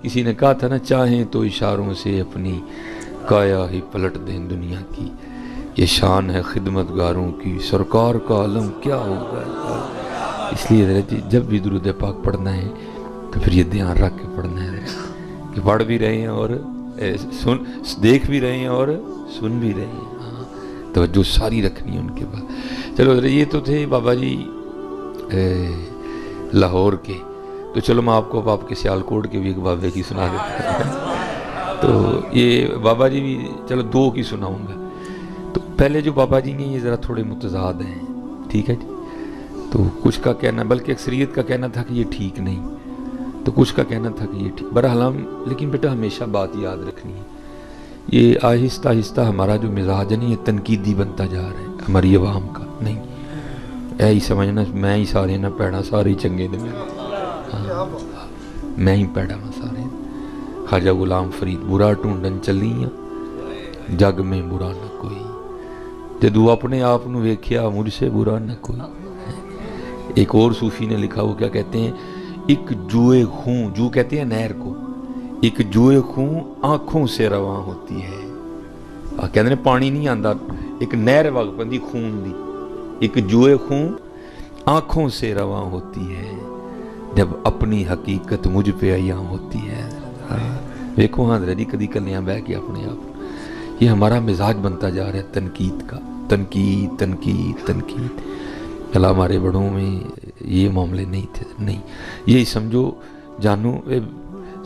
کسی نے کہا تھا نا، چاہیں تو اشاروں سے اپنی کایا ہی پلٹ دیں دنیا کی، یہ شان ہے خدمت گاروں کی، سرکار کا علم کیا ہوگا۔ اس لیے جب بھی درود پاک پڑھنا ہے تو پھر یہ دھیان رکھ کے پڑھنا ہے کہ پڑھ بھی رہے ہیں اور دیکھ بھی رہے ہیں اور سن بھی رہے ہیں، ہاں توجہ ساری رکھنی ہے ان کے بعد۔ چلو یہ تو تھے بابا جی لاہور کے، تو چلو میں آپ کو اب آپ کے سیالکوٹ کے بھی ایک بابے کی سنا دیتا ہوں۔ تو یہ بابا جی بھی چلو دو کی سناؤں گا۔ تو پہلے جو بابا جی ہیں یہ ذرا تھوڑے متضاد ہیں، ٹھیک ہے جی۔ تو کچھ کا کہنا، بلکہ اکثریت کا کہنا تھا کہ یہ ٹھیک نہیں، تو کچھ کا کہنا تھا کہ یہ ٹھیک۔ بہرحال لیکن بیٹا ہمیشہ بات یاد رکھنی ہے، یہ آہستہ آہستہ ہمارا جو مزاج ہے نا یہ تنقیدی بنتا جا رہا ہے ہماری عوام کا، نہیں اے ہی سمجھنا میں ہی سارے نہ پیڑا سارے ہی چنگے نے، میں ہی پیڑا ہوں سارے۔ خواجہ غلام فرید، برا ٹونڈن چلیاں جگ میں برا نہ کوئی، جدو اپنے آپ نو ویکھیا مجھ سے برا نہ کوئی۔ ایک اور صوفی نے لکھا، وہ کیا کہتے ہیں، ایک جوئے خون، جو کہتے ہیں نہر کو، ایک جوئے خون آنکھوں سے رواں ہوتی ہے۔ کہتے ہیں پانی نہیں آندا، ایک نہر وگ پندی خون دی، ایک جوئے خون آنکھوں سے رواں ہوتی ہے، جب اپنی حقیقت مجھ پہ عیاں ہوتی ہے۔ دیکھو ہاں جی کدی کلیاں بہ کے اپنے آپ، یہ ہمارا مزاج بنتا جا رہا ہے تنقید کا، تنقید تنقید تنقید۔ اللہ ہمارے بڑوں میں یہ معاملے نہیں تھے، نہیں یہی سمجھو جانو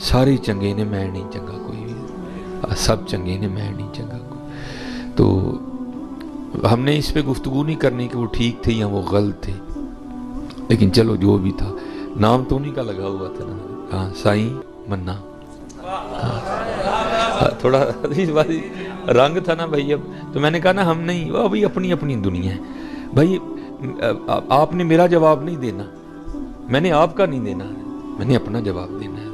سارے چنگے نے، میں نہیں چنگا کوئی بھی، سب چنگے نے میں نہیں چنگا کوئی۔ تو ہم نے اس پہ گفتگو نہیں کرنی کہ وہ ٹھیک تھے یا وہ غلط تھے، لیکن چلو جو بھی تھا، نام تو انہیں کا لگا ہوا تھا نا، ہاں سائیں منا، تھوڑا رنگ تھا نا بھائی۔ اب تو میں نے کہا نا ہم نہیں، وہ بھائی اپنی اپنی دنیا ہے بھائی، آپ نے میرا جواب نہیں دینا، میں نے آپ کا نہیں دینا، میں نے اپنا جواب دینا ہے،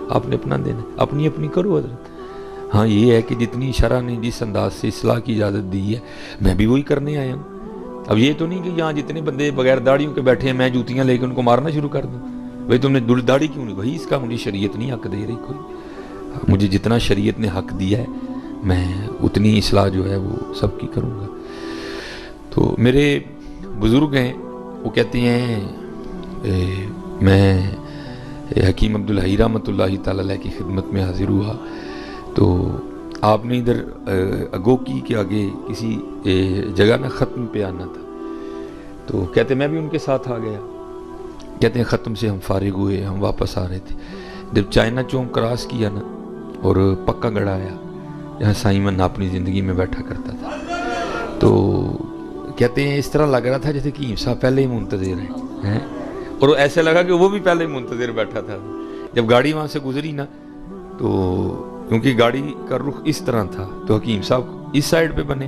آپ نے اپنا دینا ہے، اپنی اپنی کرو حضرت۔ ہاں یہ ہے کہ جتنی شرع نے جس انداز سے اصلاح کی اجازت دی ہے میں بھی وہی کرنے آیا ہوں۔ اب یہ تو نہیں کہ یہاں جتنے بندے بغیر داڑھیوں کے بیٹھے ہیں میں جوتیاں لے کے ان کو مارنا شروع کر دوں، بھائی تم نے داڑھی کیوں نہیں، بھائی اس کا مجھے شریعت نہیں حق دے رہی کوئی، مجھے جتنا شریعت نے حق دیا ہے میں اتنی اصلاح جو ہے وہ سب کی کروں گا۔ تو میرے بزرگ ہیں وہ کہتے ہیں، میں حکیم عبدالحی رحمۃ اللہ تعالیٰ علیہ کی خدمت میں حاضر ہوا، تو آپ نے ادھر اگوکی کے آگے کسی جگہ نا ختم پہ آنا تھا، تو کہتے میں بھی ان کے ساتھ آ گیا۔ کہتے ہیں ختم سے ہم فارغ ہوئے، ہم واپس آ رہے تھے، جب چائنا چوک کراس کیا نا اور پکا گڑھ آیا جہاں سائیں منا اپنی زندگی میں بیٹھا کرتا تھا، تو کہتے ہیں اس طرح لگ رہا تھا جیسے کہ صاحب پہلے ہی منتظر ہیں، اور ایسے لگا کہ وہ بھی پہلے ہی منتظر بیٹھا تھا۔ جب گاڑی وہاں سے گزری نا تو کیونکہ گاڑی کا رخ اس طرح تھا تو حکیم صاحب اس سائڈ پہ بنے،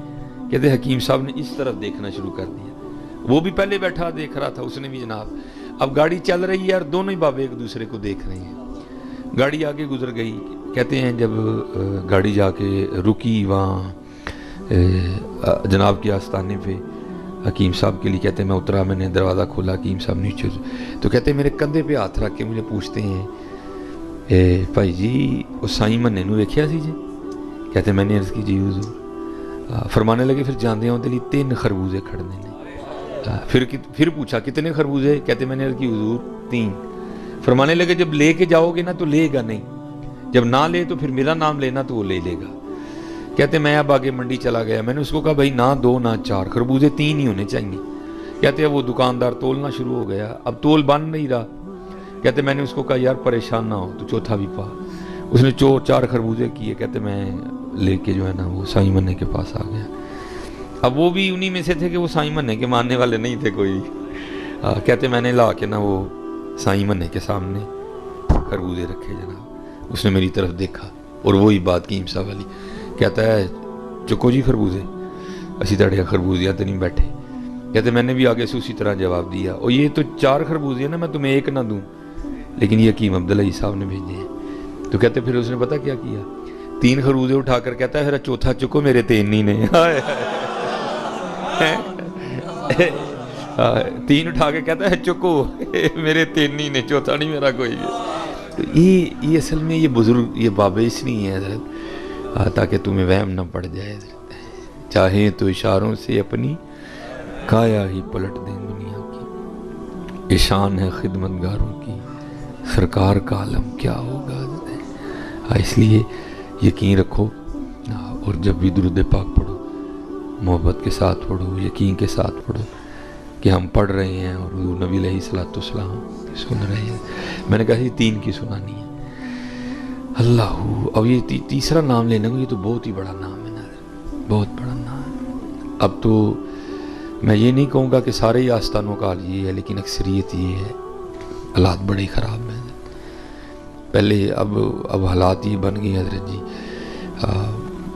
کہتے ہیں حکیم صاحب نے اس طرف دیکھنا شروع کر دیا، وہ بھی پہلے بیٹھا دیکھ رہا تھا، اس نے بھی جناب۔ اب گاڑی چل رہی ہے اور دونوں ہی بابے ایک دوسرے کو دیکھ رہے ہیں، گاڑی آگے گزر گئی۔ کہتے ہیں جب گاڑی جا کے رکی وہاں جناب کے آستانے پہ حکیم صاحب کے لیے، کہتے ہیں میں اترا، میں نے دروازہ کھولا، حکیم صاحب نیچے، تو کہتے ہیں میرے کندھے پہ ہاتھ رکھ کے مجھے پوچھتے ہیں بھائی جی وہ سائیں منے نو ویکھیا سی جی؟ کہتے ہیں میں نے عرض کی جی حضور۔ فرمانے لگے پھر جاندے ہوں دلی 3 خربوزے کھڑنے نے۔ پھر پوچھا کتنے خربوزے؟ کہتے میں نے عرض کی حضور 3۔ فرمانے لگے جب لے کے جاؤ گے نا تو لے گا نہیں، جب نہ لے تو پھر میرا نام لینا تو وہ لے لے گا۔ کہتے میں اب آگے منڈی چلا گیا، میں نے اس کو کہا بھائی نہ 2 نہ 4 خربوزے 3 ہی ہونے چاہیے۔ کہتے ہیں وہ دکاندار تولنا شروع ہو گیا، اب تول بن نہیں رہا۔ کہتے میں نے اس کو کہا یار پریشان نہ ہو تو چوتھا بھی پا، اس نے 4 خربوزے کیے۔ کہتے میں لے کے جو ہے نا وہ سائیں منے کے پاس آ گیا۔ اب وہ بھی انہی میں سے تھے کہ وہ سائیں منے کے ماننے والے نہیں تھے کوئی۔ کہتے میں نے لا کے نا وہ سائیں منے کے سامنے خربوزے رکھے جناب، اس نے میری طرف دیکھا اور وہی بات کی صاحب والی، کہتا ہے چکو جی خربوزے، اسی طرح خربوزیاں تو نہیں بیٹھے۔ کہتے میں نے بھی آگے سے اسی طرح جواب دیا، اور یہ تو 4 خربوزے ہیں نا، میں تمہیں 1 نہ دوں، لیکن یہ حکیم عبدالحی صاحب نے بھیجے ہیں۔ تو کہتے پھر اس نے پتہ کیا کیا، 3 خربوزے اٹھا کر کہتا ہے پھر چوتھا چکو میرے 3 ہی نے۔ 3 اٹھا کے کہتا ہے چکو میرے 3 ہی نے، چوتھا نہیں میرا کوئی ہے۔ تو یہ اصل میں یہ بزرگ یہ بابے اس لیے ہیں حضرت تاکہ تمہیں وہم نہ پڑ جائے حضرت، چاہیں تو اشاروں سے اپنی کایا ہی پلٹ دیں دنیا کی، یہ شان ہے خدمتگاروں کی، سرکار کا عالم کیا ہوگا حضرت۔ اس لیے یقین رکھو، اور جب بھی درود پاک پڑھو محبت کے ساتھ پڑھو، یقین کے ساتھ پڑھو کہ ہم پڑھ رہے ہیں اور حضور نبی علیہ السلام سن رہے ہیں۔ میں نے کہا یہ 3 کی سنانی ہے اللہ۔ اب یہ تیسرا نام لینا یہ تو بہت ہی بڑا نام ہے نا، بہت بڑا نام ہے۔ اب تو میں یہ نہیں کہوں گا کہ سارے ہی آستانوں کا حال یہ ہے، لیکن اکثریت یہ ہے، حالات بڑے خراب ہیں پہلے، اب حالات یہ بن گئے حضرت جی،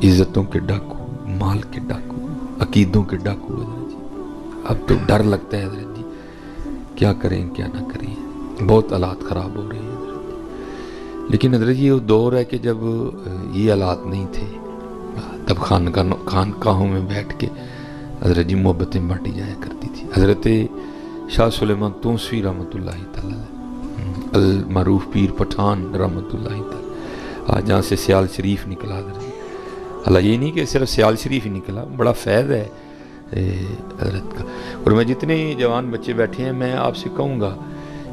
عزتوں کے ڈاکو، مال کے ڈاکو، عقیدوں کے ڈاکو حضرت جی۔ اب تو ڈر لگتا ہے حضرت جی کیا کریں کیا نہ کریں، بہت حالات خراب ہو رہے ہیں حضرت جی۔ لیکن حضرت جی وہ دور ہے کہ جب یہ حالات نہیں تھے، تب خانقاہوں میں بیٹھ کے حضرت جی محبتیں بانٹی جایا کرتی تھی۔ حضرت شاہ سلیمان توسوی رحمۃ اللہ تعالی المعروف پیر پٹھان رحمۃ اللہ تعالی، جہاں سے سیال شریف نکلا حضرت، اللہ یہ نہیں کہ صرف سیال شریف ہی نکلا، بڑا فیض ہے حضرت کا۔ اور میں جتنے جوان بچے بیٹھے ہیں میں آپ سے کہوں گا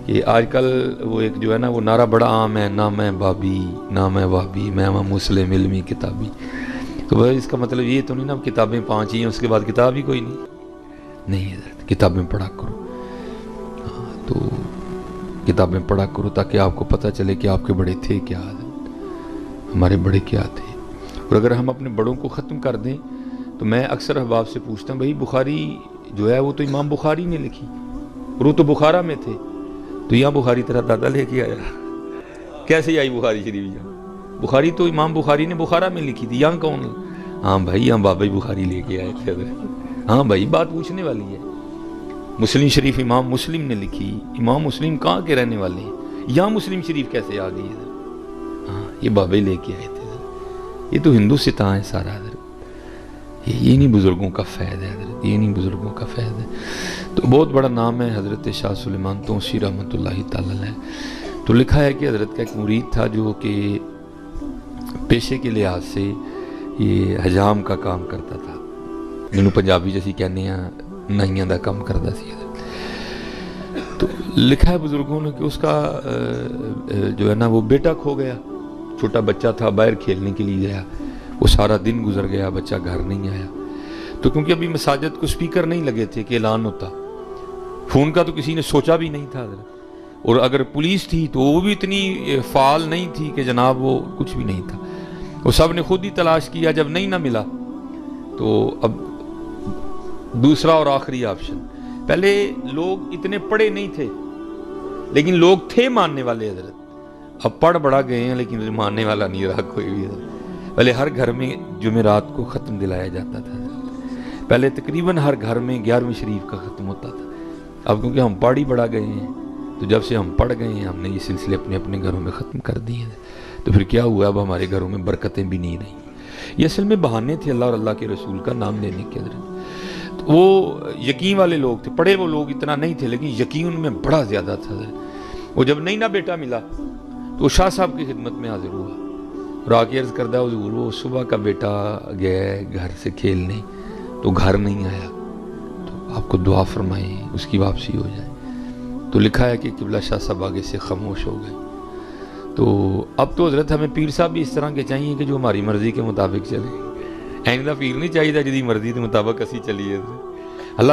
کہ آج کل وہ ایک جو ہے نا وہ نعرہ بڑا عام ہے، نہ میں بابی نہ میں وابی، میں مسلم علمی کتابی۔ تو بھائی اس کا مطلب یہ تو نہیں نا کتابیں 5 ہی ہیں اس کے بعد کتاب ہی کوئی نہیں حضرت، کتابیں پڑھا کرو، تو کتابیں پڑھا کرو تاکہ آپ کو پتہ چلے کہ آپ کے بڑے تھے کیا حضرت، ہمارے بڑے کیا تھے۔ اور اگر ہم اپنے بڑوں کو ختم کر دیں تو میں اکثر احباب سے پوچھتا ہوں بھائی بخاری جو ہے وہ تو امام بخاری نے لکھی اور وہ تو بخارا میں تھے، تو یہاں بخاری تیرا دادا لے کے آیا، کیسے آئی بخاری شریف یہاں؟ بخاری تو امام بخاری نے بخارا میں لکھی تھی، یہاں کون؟ ہاں بھائی یہاں بابا بخاری لے کے آئے تھے حضرت۔ ہاں بھائی بات پوچھنے والی ہے، مسلم شریف امام مسلم نے لکھی، امام مسلم کہاں کے رہنے والے ہیں، یہاں مسلم شریف کیسے آ گئی حضرت؟ ہاں یہ بابا لے کے آئے تھے حضرت، یہ تو ہندوستان ہے سارا حضرت، یہ نہیں بزرگوں کا فیض ہے حضرت، یہ نہیں بزرگوں کا فیض ہے۔ تو بہت بڑا نام ہے حضرت شاہ سلیمان توسی رحمۃ اللہ تعالی علیہ۔ تو لکھا ہے کہ حضرت کا ایک مرید تھا جو کہ پیشے کے لحاظ سے یہ حجام کا کام کرتا تھا، جنہوں پنجابی جیسی کہنے ہیں نائیاں دا کام کرتا سی حضرت۔ تو لکھا ہے بزرگوں نے کہ اس کا جو ہے نا وہ بیٹا کھو گیا، چھوٹا بچہ تھا، باہر کھیلنے کے لیے گیا، وہ سارا دن گزر گیا، بچہ گھر نہیں آیا۔ تو کیونکہ ابھی مساجد کو سپیکر نہیں لگے تھے کہ اعلان ہوتا، فون کا تو کسی نے سوچا بھی نہیں تھا حضرت، اور اگر پولیس تھی تو وہ بھی اتنی فعال نہیں تھی کہ جناب وہ کچھ بھی نہیں تھا، وہ سب نے خود ہی تلاش کیا، جب نہیں نہ ملا تو اب دوسرا اور آخری آپشن، پہلے لوگ اتنے پڑھے نہیں تھے لیکن لوگ تھے ماننے والے حضرت، اب پڑھ بڑا گئے ہیں لیکن ماننے والا نہیں رہا کوئی بھی حضرت۔ پہلے ہر گھر میں جمعرات کو ختم دلایا جاتا تھا حضرت، پہلے تقریباً ہر گھر میں 11ویں شریف کا ختم ہوتا تھا۔ اب کیونکہ ہم پڑھ ہی بڑا گئے ہیں تو جب سے ہم پڑھ گئے ہیں ہم نے یہ سلسلے اپنے اپنے گھروں میں ختم کر دیے ہیں، تو پھر کیا ہوا، اب ہمارے گھروں میں برکتیں بھی نہیں رہیں۔ یہ اصل میں بہانے تھے اللہ اور اللہ کے رسول کا نام لینے کے حضرت۔ تو وہ یقین والے لوگ تھے، پڑھے وہ لوگ اتنا نہیں تھے لیکن یقین ان میں بڑا زیادہ تھا حضرت۔ وہ جب نہیں نہ بیٹا ملا تو شاہ صاحب کی خدمت میں حاضر ہوا اور آ کے عرض کردہ حضور وہ صبح کا بیٹا گیا ہے گھر سے کھیلنے تو گھر نہیں آیا، تو آپ کو دعا فرمائیں اس کی واپسی ہو جائے۔ تو لکھا ہے کہ قبلہ شاہ صاحب آگے سے خاموش ہو گئے۔ تو اب تو حضرت ہمیں پیر صاحب بھی اس طرح کے چاہیے کہ جو ہماری مرضی کے مطابق چلے، ایندا پیر نہیں چاہیے جدی مرضی کے مطابق اسی چلیے حضرت۔ اللہ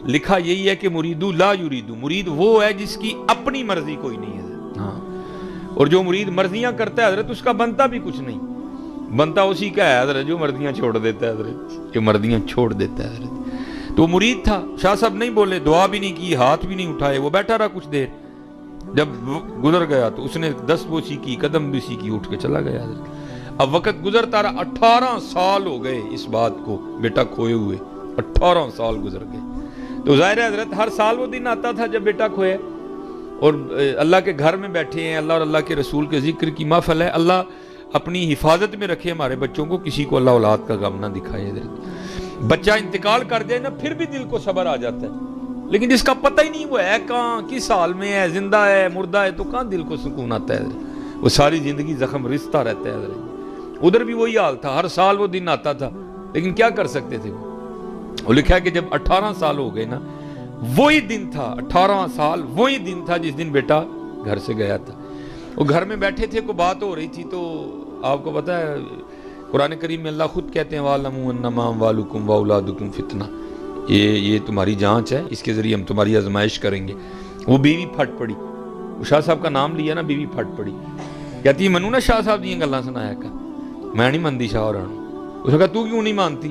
لکھا یہی ہے کہ مریدو لا یریدو، مرید وہ ہے جس کی اپنی مرضی کوئی نہیں ہے، ہاں، اور جو مرید مرضیاں کرتا ہے حضرت اس کا بنتا بھی کچھ نہیں، بنتا اسی کا ہے حضرت جو مرضیاں چھوڑ دیتا ہے حضرت، جو مرضیاں چھوڑ دیتا ہے حضرت۔ تو وہ مرید تھا، شاہ صاحب نہیں بولے، دعا بھی نہیں کی، ہاتھ بھی نہیں اٹھائے، وہ بیٹھا رہا کچھ دیر، جب گزر گیا تو اس نے دست بوسی کی، قدم بوسی کی، اٹھ کے چلا گیا حضرت۔ اب وقت گزرتا رہا، 18 سال ہو گئے اس بات کو بیٹا کھوئے ہوئے، 18 سال گزر گئے۔ تو ظاہر ہے حضرت ہر سال وہ دن آتا تھا جب بیٹا کھوئے، اور اللہ کے گھر میں بیٹھے ہیں، اللہ اور اللہ کے رسول کے ذکر کی محفل ہے، اللہ اپنی حفاظت میں رکھے ہمارے بچوں کو، کسی کو اللہ اولاد کا غم نہ دکھائے حضرت۔ بچہ انتقال کر جائے نا پھر بھی دل کو صبر آ جاتا ہے، لیکن جس کا پتہ ہی نہیں وہ ہے کہاں، کس حال میں ہے، زندہ ہے مردہ ہے، تو کہاں دل کو سکون آتا ہے حضرت۔ وہ ساری زندگی زخم رستا رہتا ہے حضرت۔ ادھر بھی وہی حال تھا، ہر سال وہ دن آتا تھا، لیکن کیا کر سکتے تھے وہ لکھا ہے کہ جب 18 سال ہو گئے نا، وہی دن تھا 18 سال، وہی دن تھا جس دن بیٹا گھر سے گیا تھا۔ وہ گھر میں بیٹھے تھے، کوئی بات ہو رہی تھی، تو آپ کو پتا ہے قرآن کریم میں اللہ خود کہتے ہیں وَاعْلَمُوا أَنَّمَا أَمْوَالُكُمْ وَأَوْلَادُكُمْ فِتْنَةٌ، یہ تمہاری جانچ ہے، اس کے ذریعے ہم تمہاری آزمائش کریں گے۔ وہ بیوی پھٹ پڑی، وہ شاہ صاحب کا نام لیا نا، بیوی پھٹ پڑی، کہتی منو نا شاہ صاحب دیاں گلاں سنایا کر، میں نہیں مانتی شاہ اور اس نے کہا تو کیوں نہیں مانتی؟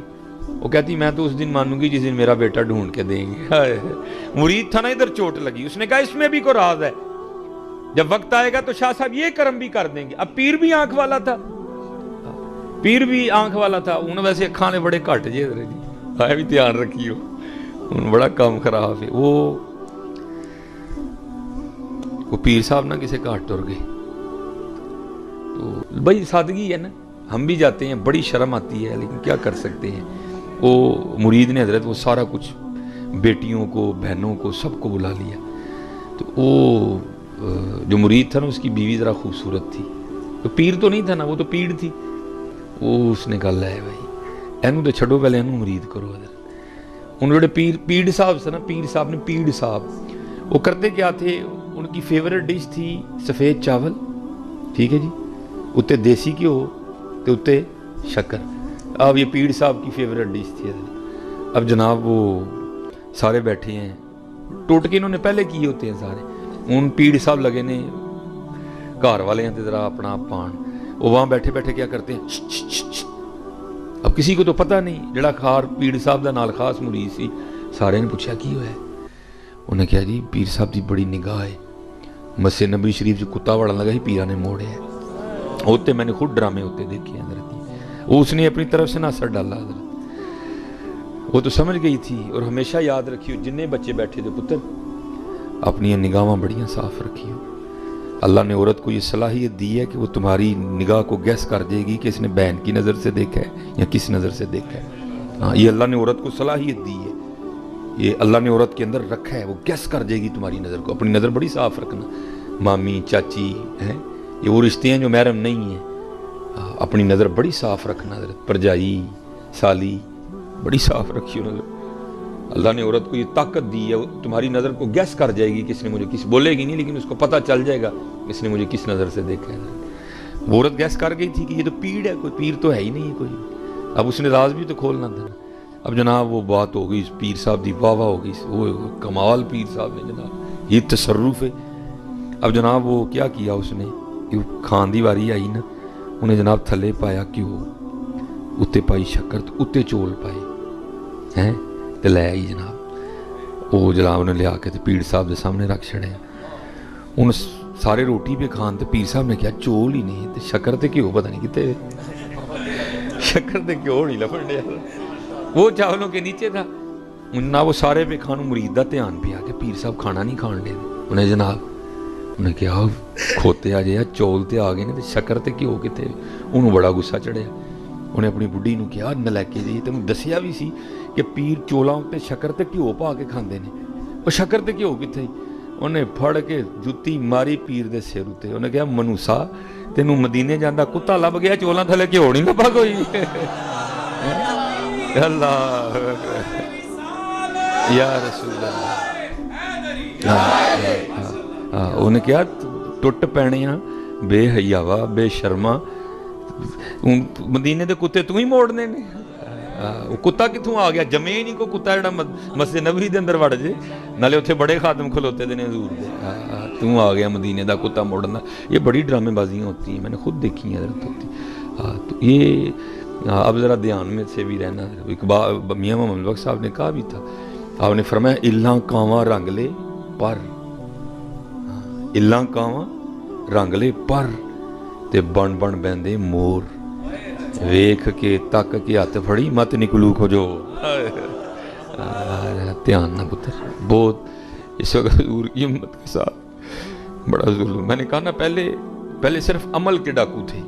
وہ کہتی میں تو اس دن مانوں گی جس دن میرا بیٹا ڈھونڈ کے دیں گے۔ مرید تھا نا، ادھر چوٹ لگی، اس نے کہا اس میں بھی کوئی راز ہے، جب وقت آئے گا تو شاہ صاحب یہ کرم بھی کر دیں گے۔ اب پیر بھی آنکھ والا تھا، پیر بھی آنکھ والا تھا، انہوں ویسے کھانے بڑے کٹ جے جی، آئے بھی دھیان رکھیو، بڑا کام خراب ہے۔ وہ پیر صاحب نہ کسے کاٹ ٹر گئے، تو بھائی سادگی ہے نا، ہم بھی جاتے ہیں، بڑی شرم آتی ہے، لیکن کیا کر سکتے ہیں۔ وہ مرید نے حضرت وہ سارا کچھ، بیٹیوں کو، بہنوں کو، سب کو بلا لیا۔ تو وہ جو مرید تھا نا، اس کی بیوی ذرا خوبصورت تھی، تو پیر تو نہیں تھا نا، وہ تو پیڑ تھی۔ وہ اس نے کہا لے بھائی اینو تو چھڑو، پہلے اینو مرید کرو۔ حضرت ان جڑے پیر صاحب سے نا، پیر صاحب نے پیر صاحب وہ کرتے کیا تھے، ان کی فیورٹ ڈش تھی سفید چاول، ٹھیک ہے جی، اتے دیسی گھیو تے اتے شکر۔ اب یہ پیر صاحب کی فیورٹ ڈش تھی حضرت۔ اب جناب وہ سارے بیٹھے ہیں، ٹوٹکے انہوں نے پہلے کیے ہوتے ہیں سارے، ان پیر صاحب لگے نے گھر والے ہیں ذرا اپنا پان، وہ وہاں بیٹھے بیٹھے کیا کرتے ہیں، اب کسی کو تو پتہ نہیں، جڑا خار پیر صاحب دا نال خاص مرید سی، سارے نے پوچھا کی ہوا ہے؟ انہوں نے کہا جی پیر صاحب دی بڑی نگاہ ہے، مسجد نبی شریف جو کتا وڑن لگا ہی پیرا نے موڑے ہے، ہوتے میں نے خود ڈرامے ہوتے دیکھے ہیں حضرت، وہ اس نے اپنی طرف سے ناصر ڈالا حضرت، وہ تو سمجھ گئی تھی۔ اور ہمیشہ یاد رکھیو جننے بچے بیٹھے تھے پتر، اپنی نگاہاں بڑیاں صاف رکھیو۔ اللہ نے عورت کو یہ صلاحیت دی ہے کہ وہ تمہاری نگاہ کو گیس کر دے گی کہ اس نے بہن کی نظر سے دیکھا ہے یا کس نظر سے دیکھا ہے۔ ہاں، یہ اللہ نے عورت کو صلاحیت دی ہے، یہ اللہ نے عورت کے اندر رکھا ہے، وہ گیس کر دے گی تمہاری نظر کو۔ اپنی نظر بڑی صاف رکھنا، مامی چاچی ہیں، یہ وہ رشتے ہیں جو محرم نہیں ہیں، اپنی نظر بڑی صاف رکھنا حضرت، پرجائی سالی بڑی صاف رکھی نظر۔ اللہ نے عورت کو یہ طاقت دی ہے، تمہاری نظر کو گیس کر جائے گی، کس نے مجھے کس بولے گی نہیں، لیکن اس کو پتہ چل جائے گا کس نے مجھے کس نظر سے دیکھا ہے۔ وہ عورت گیس کر گئی تھی کہ یہ تو پیڑ ہے، کوئی پیر تو ہے ہی نہیں ہے کوئی، اب اس نے راز بھی تو کھولنا تھا۔ اب جناب وہ بات ہو گئی، پیر صاحب دی واہ واہ ہو گئی، وہ کمال پیر صاحب نے جناب، یہ تصرف ہے۔ اب جناب وہ کیا کیا اس نے، کھان دی واری آئی نا، انہیں جناب تھلے پایا کیوں، اتے پائی شکر، اتے چول پائے ہیں تے لے آئی جناب۔ وہ جناب نے لیا کے تے پیر صاحب دے سامنے رکھ چھڑے، ان سارے روٹی پہ کھان تے پیر صاحب نے کیا چول ہی نہیں تے شکر تے کیوں پتہ نہیں کتے، شکر تے کیوں نہیں لفڑ ڈیا، وہ چاولوں کے نیچے تھا۔ نہ وہ سارے پہ کھانوں مرید دا دھیان پیا کہ پیر صاحب کھانا نہیں کھان دے، انہیں جناب انہیں کہا کھوتے آ جائے چول تے آ گئے نے تے شکر تے کیوں کتے، انہوں بڑا غصہ چڑھیا۔ انہیں اپنی بڈھی نو کہا نلیکے جی تینوں دسیا بھی سی کہ پیر چولاں تے شکر تے گھیو پا کے کھاندے نے، وہ شکر تے گھیو کتے، انہیں پھڑ کے جتی ماری پیر دے سر تے، انہیں کہا منوسا تینوں مدینے جاندا کتا لب گیا، چولاں تھلے گھیو نہیں لبا کوئی۔ اللہ یا رسول اللہ، انہیں کہا ٹوٹ پینے بے حیاوا بے شرما، مدینے دے کتے تو ہی موڑنے نے، وہ کتا کتوں آ گیا، جمے ہی نہیں کو کتا جڑا مسجد نبوی دے اندر وڑ جے، نالے اتنے بڑے خادم کھلوتے دے نے حضور دے، تو آ گیا مدینے دا کتا موڑنا۔ یہ بڑی ڈرامے بازیاں ہوتی ہیں، میں نے خود دیکھی ہیں حضرت ہوتی۔ تو یہ اب ذرا دھیان میں سے بھی رہنا۔ میاں محمد بخش صاحب نے کہا بھی تھا، آپ نے فرمایا الاں کانواں رنگ لے پر، الاں کانواں رنگ لے پر تے بن بن بہندے مور، ویکھ کے تک کے ہاتھ پھڑی مت نکلو کھجو۔ دھیان نہ پتر، بہت اس وقت حضور کی امت کے ساتھ بڑا ظلم۔ میں نے کہا نا پہلے صرف عمل کے ڈاکو تھے،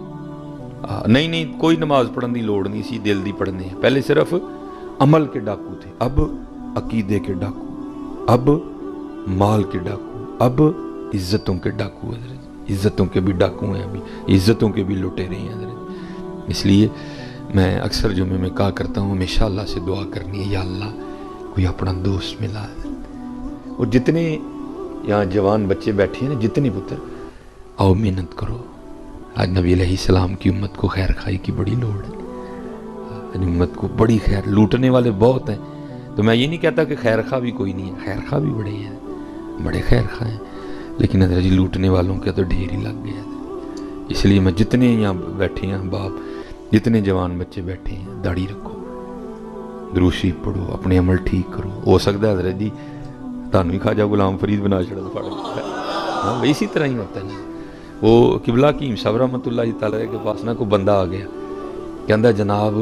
نہیں کوئی نماز پڑھنے دی لوڑ نہیں سی، دل دی پڑھنے، پہلے صرف عمل کے ڈاکو تھے، اب عقیدے کے ڈاکو، اب مال کے ڈاکو، اب عزتوں کے ڈاکو حضرت۔ عزتوں کے بھی ڈاکو ہیں ابھی، عزتوں کے بھی لٹیرے ہیں حضرت۔ اس لیے میں اکثر جمعے میں کہا کرتا ہوں ہمیشہ اللہ سے دعا کرنی ہے، یا اللہ کوئی اپنا دوست ملا ہے۔ اور جتنے یہاں جوان بچے بیٹھے ہیں نا، جتنے پتر، آؤ محنت کرو۔ آج نبی علیہ السلام کی امت کو خیر خائی کی بڑی لوڑ ہے، آج امت کو بڑی خیر، لوٹنے والے بہت ہیں، تو میں یہ نہیں کہتا کہ خیر خواہ بھی کوئی نہیں ہے، خیر خواہ بھی بڑے ہیں، بڑے خیر خواہ ہیں، لیکن حضرت جی لوٹنے والوں کے تو ڈھیر ہی لگ گیا ہے۔ اس لیے میں جتنے یہاں بیٹھے ہیں باپ، جتنے جوان بچے بیٹھے ہیں، داڑھی رکھو، درود شریف پڑھو، اپنے عمل ٹھیک کرو۔ ہو سکتا ہے حضرت جی تانوں ہی خواجہ غلام فرید بنا چھڑا پڑ گیا، ہاں اسی طرح ہی ہوتا ہے نا۔ وہ قبلہ حکیم صاحب رحمۃ اللہ تعالی کے پاس نا کوئی بندہ آ گیا، کہندا جناب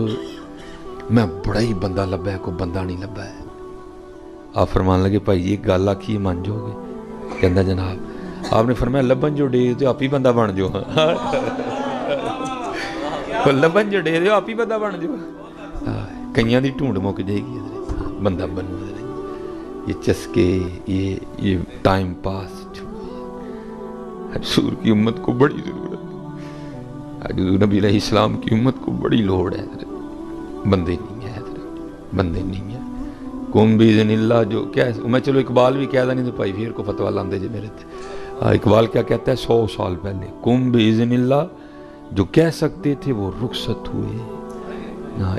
میں بڑا ہی بندہ لبا ہے، کوئی بندہ نہیں لبا ہے۔ آپ فرمان لگے بھائی یہ گل آکھی مان جو گے؟ کہندا جناب آپ نے فرمایا لبن جو ڈے تو آپ ہی بندہ بن جو، لبن جو ڈے آپ ہی بندہ بن جو، کئیاں دی ڈھونڈ مک جائے گی، بندہ بنو۔ یہ چسکے، یہ ٹائم پاس، حضور کی امت کو بڑی ضرورت ہے، حضور نبی علیہ السلام کی امت کو بڑی لوڑ ہے، بندے نہیں ہے، بندے نہیں ہے۔ کم باذن اللہ جو کیا ہے، میں چلو اقبال بھی کہہ دا نہیں تو بھائی پھر کو فتویٰ لاندے جے میرے تھے۔ اقبال کیا کہتا ہے 100 سال پہلے، کم باذن اللہ جو کہہ سکتے تھے وہ رخصت ہوئے۔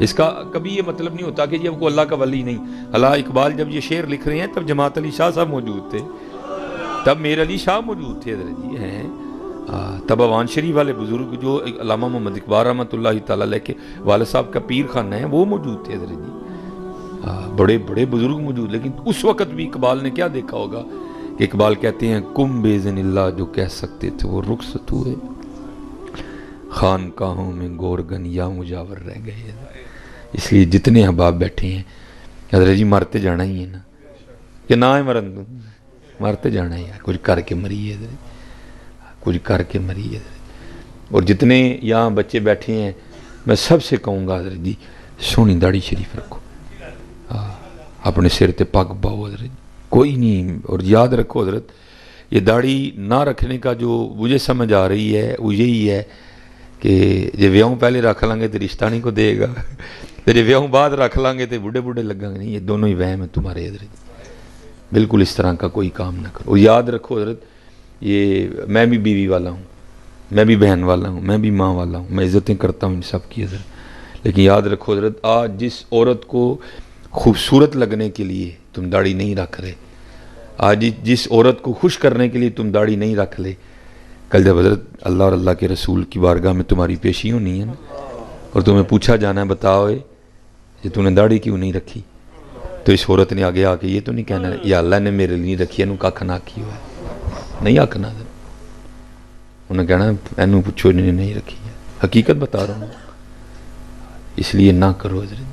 اس کا کبھی یہ مطلب نہیں ہوتا کہ یہ کو اللہ کا ولی نہیں۔ اللہ اقبال جب یہ شعر لکھ رہے ہیں تب جماعت علی شاہ صاحب موجود تھے، تب میر علی شاہ موجود تھے حضرت جی ہیں، تب اوان شریف والے بزرگ جو علامہ محمد اقبال رحمۃ اللہ تعالیٰ علیہ کے والد صاحب کا پیر خانہ ہے وہ موجود تھے حضرت جی، بڑے بڑے بزرگ موجود۔ لیکن اس وقت بھی اقبال نے کیا دیکھا ہوگا کہ اقبال کہتے ہیں کم باذن اللہ جو کہہ سکتے تھے وہ رخصت ہوئے، خانقاہوں میں گورگن یا مجاور رہ گئے۔ اس لیے جتنے احباب بیٹھے ہیں حضرت جی مرتے جانا ہی ہے نا، کہ نہ ہے مرن تو مرتے جانا ہے، کچھ کر کے مریے حضرت، کچھ کر کے مریے حضرت۔ اور جتنے یہاں بچے بیٹھے ہیں میں سب سے کہوں گا حضرت جی سونی داڑھی شریف رکھو، اپنے سر تے پگ باؤ حضرت، کوئی نہیں۔ اور یاد رکھو حضرت یہ داڑھی نہ رکھنے کا جو مجھے سمجھ آ رہی ہے وہ یہی ہے کہ جے ویاہوں پہلے رکھ لیں گے تو رشتہ نہیں کو دے گا، جے ویاہوں بعد رکھ لیں گے تو بوڑھے بوڑھے لگیں گے، نہیں، یہ دونوں ہی وہم ہیں تمہارے حضرت، بالکل اس طرح کا کوئی کام نہ کرو۔ اور یاد رکھو حضرت یہ میں بھی بیوی والا ہوں، میں بھی بہن والا ہوں، میں بھی ماں والا ہوں، میں عزتیں کرتا ہوں ان سب کی حضرت، لیکن یاد رکھو حضرت آج جس عورت کو خوبصورت لگنے کے لیے تم داڑھی نہیں رکھ رہے، آج جس عورت کو خوش کرنے کے لیے تم داڑھی نہیں رکھ لے، کل جب حضرت اللہ اور اللہ کے رسول کی بارگاہ میں تمہاری پیشی ہونی ہے نا، اور تمہیں پوچھا جانا ہے بتاؤ کہ تم نے داڑھی کیوں نہیں رکھی، تو اس عورت نے آگے آ کے یہ تو نہیں کہنا یا اللہ نے میرے لیے رکھی ہے، کھ نہ کی ہوا ہے، نہیں آکھنا، انہیں کہنا اینو پوچھو انہیں نہیں رکھی ہے، حقیقت بتا رہا ہوں۔ اس لیے نہ کرو حضرت،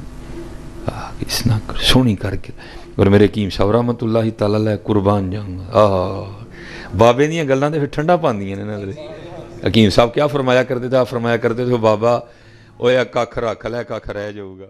اس نہ کرو، سونی کر کے۔ اور میرے حکیم صاحب رحمۃ اللہ تعالیٰ علیہ قربان جاؤں گا، بابے دیاں گلاں تے پھر ٹھنڈا پاندیاں نے حضرت۔ حکیم صاحب کیا فرمایا کرتے تھے؟ آپ فرمایا کرتے تھے بابا اوے ککھ رکھ لے ککھ رہ جاؤ گا۔